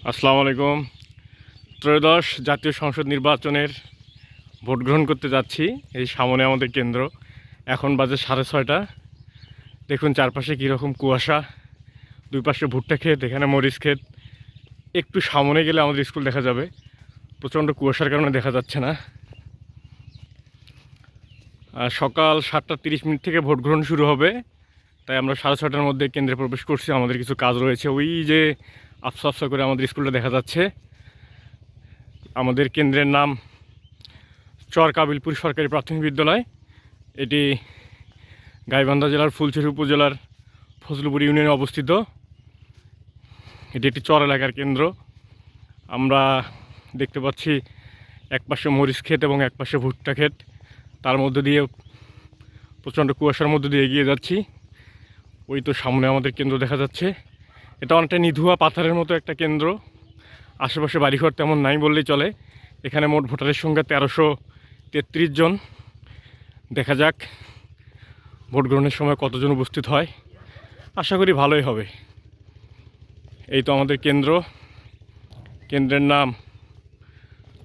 আসসালামু আলাইকুম। ত্রয়োদশ জাতীয় সংসদ নির্বাচনের ভোট গ্রহণ করতে যাচ্ছি। এই সামনে আমাদের কেন্দ্র। এখন বাজে 6:30। দেখুন চারপাশে কীরকম কুয়াশা, দুই পাশে ভুট্টা ক্ষেত, এখানে মরিচ ক্ষেত। একটু সামনে গেলে আমাদের স্কুল দেখা যাবে। প্রচণ্ড কুয়াশার কারণে দেখা যাচ্ছে না। সকাল 7:30 থেকে ভোট গ্রহণ শুরু হবে, তাই আমরা 6:30টার মধ্যে কেন্দ্রে প্রবেশ করছি। আমাদের কিছু কাজ রয়েছে। ওই যে আফসা আফসা করে আমাদের স্কুলটা দেখা যাচ্ছে। আমাদের কেন্দ্রের নাম চর কাবিলপুর সরকারি প্রাথমিক বিদ্যালয়। এটি গাইবান্ধা জেলার ফুলছড়ি উপজেলার ফজলুপুর ইউনিয়নে অবস্থিত। এটি একটি চর এলাকার কেন্দ্র। আমরা দেখতে পাচ্ছি একপাশে মরিচ ক্ষেত এবং একপাশে ভুট্টা ক্ষেত। তার মধ্যে দিয়ে প্রচণ্ড কুয়াশার মধ্যে দিয়ে এগিয়ে যাচ্ছি। ওই তো সামনে আমাদের কেন্দ্র দেখা যাচ্ছে। এটা অনেকটা নিধুয়া পাথারের মতো একটা কেন্দ্র। আশেপাশে বাড়িঘর তেমন নাই বললেই চলে। এখানে মোট ভোটারের সংখ্যা 1333 জন। দেখা যাক ভোট গ্রহণের সময় কতজন উপস্থিত হয়। আশা করি ভালোই হবে। এই তো আমাদের কেন্দ্র। কেন্দ্রের নাম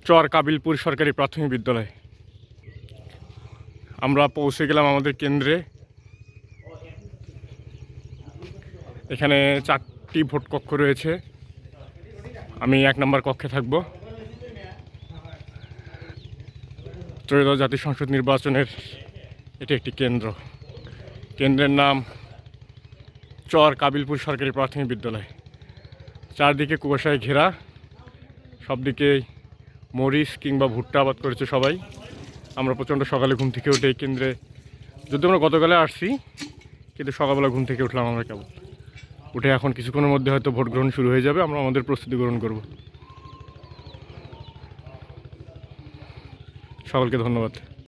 চর কাবিলপুর সরকারি প্রাথমিক বিদ্যালয়। আমরা পৌঁছে গেলাম আমাদের কেন্দ্রে। এখানে 4টি ভোট কক্ষ রয়েছে। আমি 1 নম্বর কক্ষে থাকব। ত্রয়োদশ জাতীয় সংসদ নির্বাচনের এটি একটি কেন্দ্র। কেন্দ্রের নাম চর কাবিলপুর সরকারি প্রাথমিক বিদ্যালয়। চারদিকে কুয়াশায় ঘেরা, সব দিকে মরিচ কিংবা ভুট্টা আবাদ করেছে সবাই। আমরা প্রচণ্ড সকালে ঘুম থেকে উঠে এই কেন্দ্রে, যদি আমরা গতকালে আসছি, কিন্তু সকালবেলা ঘুম থেকে উঠলাম আমরা কেবল। উঠে এখন কিছুক্ষণের মধ্যে হয়তো ভোট গ্রহণ শুরু হয়ে যাবে। আমরা আমাদের প্রস্তুতি গ্রহণ করব। সকলকে ধন্যবাদ।